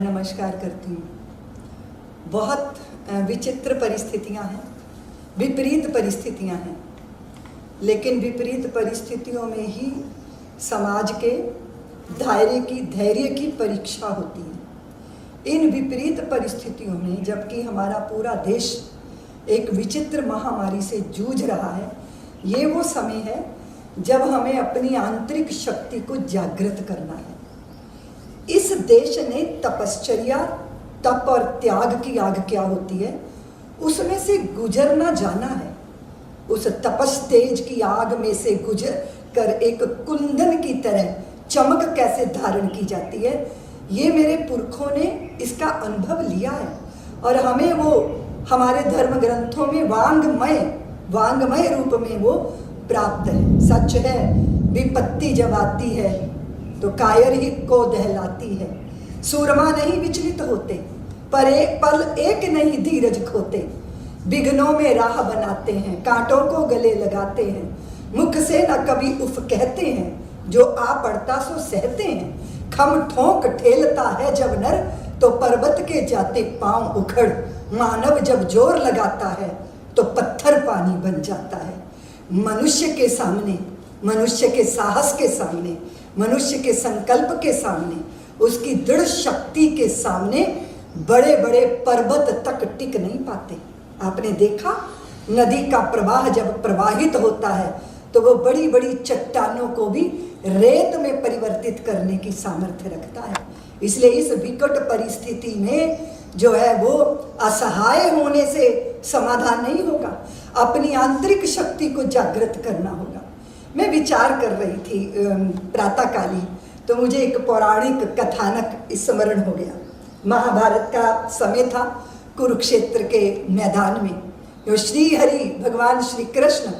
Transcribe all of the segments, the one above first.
नमस्कार करती हूँ। बहुत विचित्र परिस्थितियाँ हैं, विपरीत परिस्थितियाँ हैं, लेकिन विपरीत परिस्थितियों में ही समाज के धैर्य की परीक्षा होती है। इन विपरीत परिस्थितियों में जबकि हमारा पूरा देश एक विचित्र महामारी से जूझ रहा है, ये वो समय है जब हमें अपनी आंतरिक शक्ति को जागृत करना है। इस देश ने तपश्चर्या, तप और त्याग की आग क्या होती है उसमें से गुजरना जाना है। उस तपस तेज की आग में से गुजर कर एक कुंदन की तरह चमक कैसे धारण की जाती है, ये मेरे पुरखों ने इसका अनुभव लिया है और हमें वो हमारे धर्म ग्रंथों में वांगमय रूप में वो प्राप्त है। सच है, विपत्ति जब आती है तो कायर ही को दहलाती है। सूरमा नहीं विचलित होते, पर एक पल एक नहीं धीरज खोते। विघ्नों में राह बनाते हैं, कांटों को गले लगाते हैं। मुख से न कभी उफ कहते हैं, जो आ पड़ता सो सहते हैं। खम ठोंक ठेलता है जब नर, तो पर्वत के जाते पांव उखड़। मानव जब जोर लगाता है तो पत्थर पानी बन जाता है। मनुष्य के सामने, मनुष्य के साहस के सामने, मनुष्य के संकल्प के सामने, उसकी दृढ़ शक्ति के सामने बड़े बड़े पर्वत तक टिक नहीं पाते। आपने देखा, नदी का प्रवाह जब प्रवाहित होता है तो वो बड़ी बड़ी चट्टानों को भी रेत में परिवर्तित करने की सामर्थ्य रखता है। इसलिए इस विकट परिस्थिति में जो है वो असहाय होने से समाधान नहीं होगा, अपनी आंतरिक शक्ति को जागृत करना होगा। मैं विचार कर रही थी प्रातःकाली, तो मुझे एक पौराणिक कथानक स्मरण हो गया। महाभारत का समय था, कुरुक्षेत्र के मैदान में जो श्री हरि भगवान श्री कृष्ण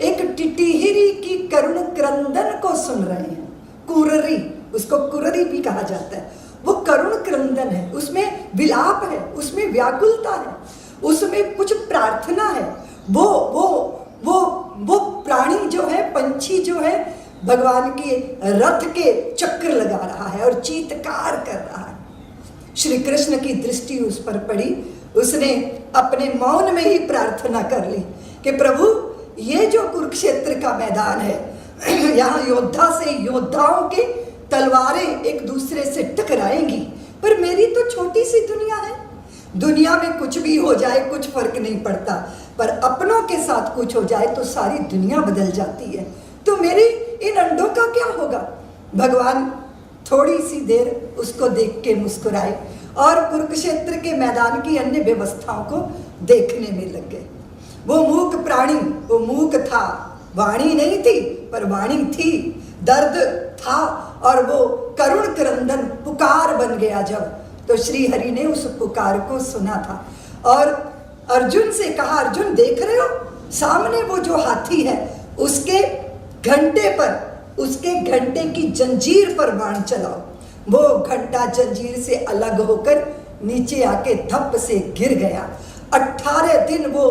एक टिटिहिरी की करुण क्रंदन को सुन रहे हैं। कुररी, उसको कुररी भी कहा जाता है। वो करुण क्रंदन है, उसमें विलाप है, उसमें व्याकुलता है, उसमें कुछ प्रार्थना है। वो प्राणी जो है, पंछी जो है, भगवान के रथ के चक्र लगा रहा है और चीत्कार कर रहा है। श्री कृष्ण की दृष्टि उस पर पड़ी, उसने अपने मौन में ही प्रार्थना कर ली कि प्रभु, ये जो कुरुक्षेत्र का मैदान है, यहाँ योद्धा से योद्धाओं के तलवारें एक दूसरे से टकराएंगी, पर मेरी तो छोटी सी दुनिया है। दुनिया में कुछ भी हो जाए कुछ फर्क नहीं पड़ता, पर अपनों के साथ कुछ हो जाए तो सारी दुनिया बदल जाती है। तो मेरी इन अंडों का क्या होगा? भगवान थोड़ी सी देर उसको देख के मुस्कुराए और कुरुक्षेत्र के मैदान की अन्य व्यवस्थाओं को देखने में लग गए। वो मूक प्राणी, वो मूक था, वाणी नहीं थी पर वाणी थी, दर्द था और वो करुण क्रंदन पुकार बन गया जब, तो श्री हरि ने उस पुकार को सुना था और अर्जुन से कहा, अर्जुन देख रहे हो सामने वो जो हाथी है, उसके घंटे की जंजीर पर बाण चलाओ। वो घंटा जंजीर से अलग होकर नीचे आके धप से गिर गया। 18 दिन वो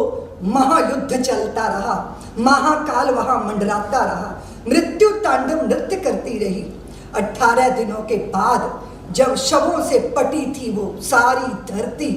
महायुद्ध चलता रहा, महाकाल वहां मंडराता रहा, मृत्यु तांडव नृत्य करती रही। 18 दिनों के बाद जब शवों से पटी थी वो सारी धरती,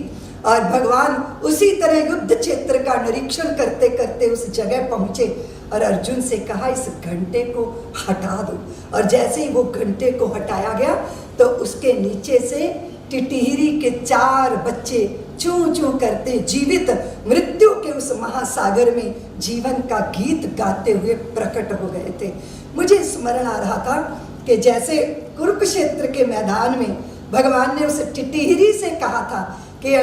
और भगवान उसी तरह युद्ध क्षेत्र का निरीक्षण करते करते उस जगह पहुंचे और अर्जुन से कहा, इस घंटे को हटा दो। और जैसे ही वो घंटे को हटाया गया तो उसके नीचे से टिटिहिरी के 4 बच्चे चूं चूं करते जीवित मृत्यु के उस महासागर में जीवन का गीत गाते हुए प्रकट हो गए थे। मुझे स्मरण आ रहा था कि जैसे कुरुक्षेत्र के मैदान में भगवान ने उस टिटिहिरी से कहा था कि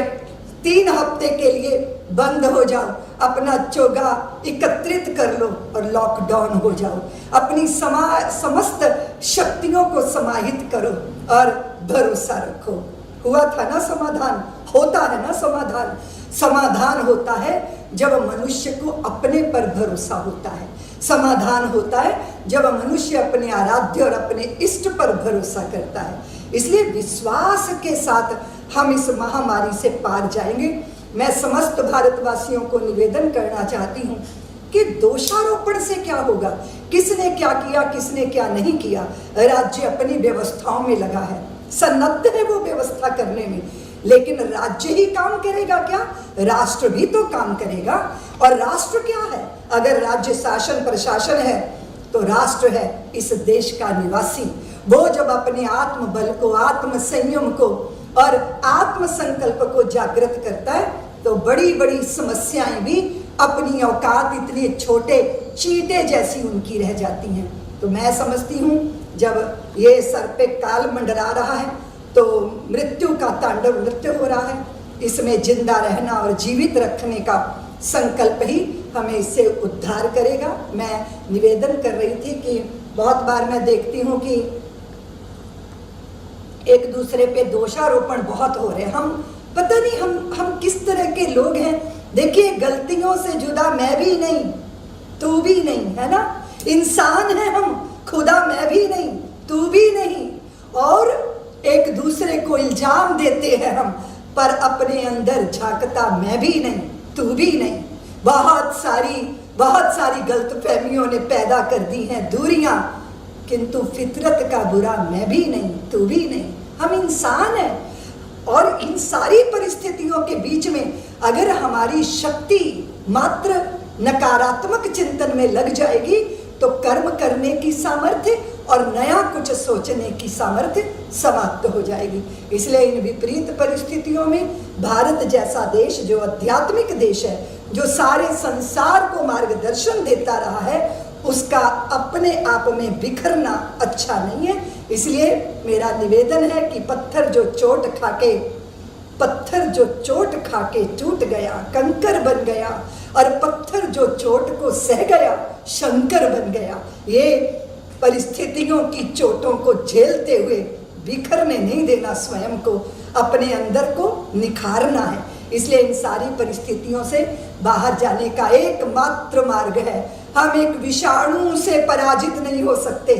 3 हफ्ते के लिए बंद हो जाओ, अपना चोगा एकत्रित कर लो और लॉकडाउन हो जाओ, अपनी समस्त शक्तियों को समाहित करो और भरोसा रखो। हुआ था ना समाधान? होता है ना समाधान? समाधान होता है जब मनुष्य को अपने पर भरोसा होता है। समाधान होता है जब मनुष्य अपने आराध्य और अपने इष्ट पर भरोसा करता है। इसलिए विश्वास के साथ हम इस महामारी से पार जाएंगे। मैं समस्त भारतवासियों को निवेदन करना चाहती हूँ कि दोषारोपण से क्या होगा, किसने क्या किया, किसने क्या नहीं किया। राज्य अपनी व्यवस्थाओं में लगा है, सन्नद्ध है वो व्यवस्था करने में। लेकिन राज्य ही काम करेगा क्या? राष्ट्र भी तो काम करेगा। और राष्ट्र क्या है? अगर राज्य शासन प्रशासन है तो राष्ट्र है इस देश का निवासी। वो जब अपने आत्म बल को, आत्म संयम को और आत्म संकल्प को जागृत करता है तो बड़ी बड़ी समस्याएं भी अपनी औकात इतने छोटे चींटे जैसी उनकी रह जाती हैं। तो मैं समझती हूँ जब ये सर पे काल मंडरा रहा है तो मृत्यु का तांडव नृत्य हो रहा है, इसमें जिंदा रहना और जीवित रखने का संकल्प ही हमें इससे उद्धार करेगा। मैं निवेदन कर रही थी कि बहुत बार मैं देखती हूँ कि एक दूसरे पे दोषारोपण बहुत हो रहे हैं। हम पता नहीं हम किस तरह के लोग हैं। देखिए, गलतियों से जुदा मैं भी नहीं, तू भी नहीं, है ना? इंसान है हम, खुदा मैं भी नहीं, तू भी नहीं, और एक दूसरे को इल्जाम देते हैं हम, पर अपने अंदर झांकता मैं भी नहीं, तू भी नहीं। बहुत सारी गलतफहमियों ने पैदा कर दी हैं दूरियां, किंतु फितरत का बुरा मैं भी नहीं, तू भी नहीं। हम इंसान हैं और इन सारी परिस्थितियों के बीच में अगर हमारी शक्ति मात्र नकारात्मक चिंतन में लग जाएगी तो कर्म करने की सामर्थ्य और नया कुछ सोचने की सामर्थ्य समाप्त हो जाएगी। इसलिए इन विपरीत परिस्थितियों में भारत जैसा देश, जो आध्यात्मिक देश है, जो सारे संसार को मार्गदर्शन देता रहा है, उसका अपने आप में बिखरना अच्छा नहीं है। इसलिए मेरा निवेदन है कि पत्थर जो चोट खाके टूट गया कंकर बन गया, और पत्थर जो चोट को सह गया शंकर बन गया। ये परिस्थितियों की चोटों को झेलते हुए बिखरने नहीं देना, स्वयं को, अपने अंदर को निखारना है। इसलिए इन सारी परिस्थितियों से बाहर जाने का एकमात्र मार्ग है, हम एक विषाणु से पराजित नहीं हो सकते।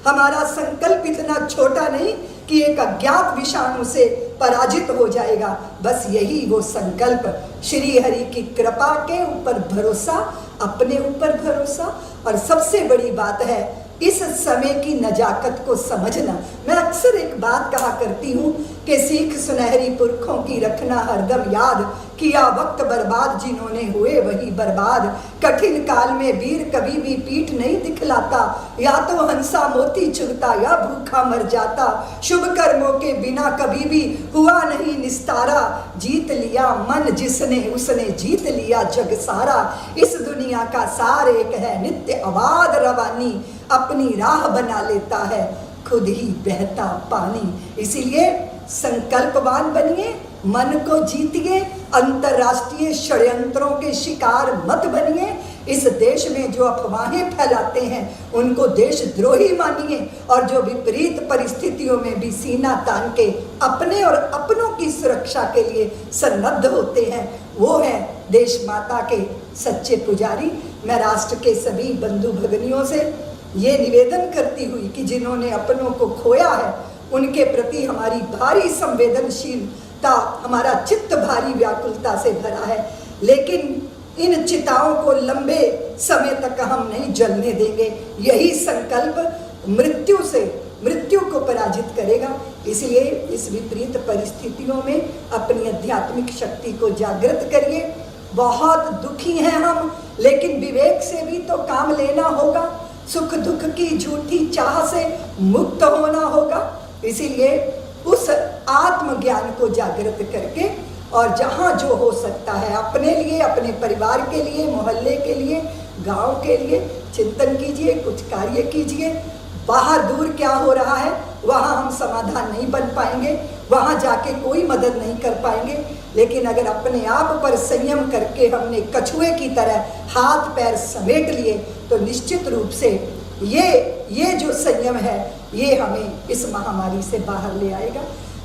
हमारा संकल्प इतना छोटा नहीं कि एक अज्ञात विषाणु से पराजित हो जाएगा। बस यही वो संकल्प, श्री हरि की कृपा के ऊपर भरोसा, अपने ऊपर भरोसा, और सबसे बड़ी बात है इस समय की नजाकत को समझना। मैं अक्सर एक बात कहा करती हूँ कि सीख सुनहरी पुरखों की रखना हरदम याद, किया वक्त बर्बाद जिन्होंने हुए वही बर्बाद। कठिन काल में वीर कभी भी पीठ नहीं दिखलाता, या तो हंसा मोती चुगता या भूखा मर जाता। शुभ कर्मों के बिना कभी भी हुआ नहीं निस्तारा, जीत लिया मन जिसने उसने जीत लिया जग सारा। इस दुनिया का सार एक है नित्य अबाध रवानी, अपनी राह बना लेता है खुद ही बहता पानी। इसीलिए संकल्पवान बनिए, मन को जीतिए, अंतर्राष्ट्रीय षड्यंत्रों के शिकार मत बनिए। इस देश में जो अफवाहें फैलाते हैं उनको देशद्रोही मानिए, और जो विपरीत परिस्थितियों में भी सीना तान के अपने और अपनों की सुरक्षा के लिए सन्नद्ध होते हैं, वो हैं देश माता के सच्चे पुजारी। मैं राष्ट्र के सभी बंधु भगिनियों से ये निवेदन करती हुई कि जिन्होंने अपनों को खोया है उनके प्रति हमारी भारी संवेदनशीलता, हमारा चित्त भारी व्याकुलता से भरा है, लेकिन इन चिताओं को लंबे समय तक हम नहीं जलने देंगे। यही संकल्प मृत्यु को पराजित करेगा। इसलिए इस विपरीत परिस्थितियों में अपनी आध्यात्मिक शक्ति को जागृत करिए। बहुत दुखी हैं हम, लेकिन विवेक से भी तो काम लेना होगा, सुख दुख की झूठी चाह से मुक्त होना होगा। इसीलिए उस आत्मज्ञान को जागृत करके और जहाँ जो हो सकता है अपने लिए, अपने परिवार के लिए, मोहल्ले के लिए, गांव के लिए चिंतन कीजिए, कुछ कार्य कीजिए। बाहर दूर क्या हो रहा है वहाँ हम समाधान नहीं बन पाएंगे, वहाँ जाके कोई मदद नहीं कर पाएंगे, लेकिन अगर अपने आप पर संयम करके हमने कछुए की तरह हाथ पैर समेट लिए तो निश्चित रूप से ये जो संयम है ये हमें इस महामारी से बाहर ले आएगा।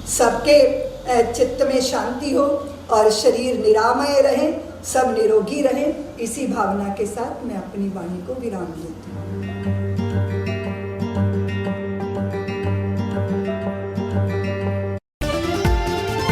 सबके चित्त में शांति हो और शरीर निरामय रहे, सब निरोगी रहें। इसी भावना के साथ मैं अपनी वाणी को विराम देती हूँ।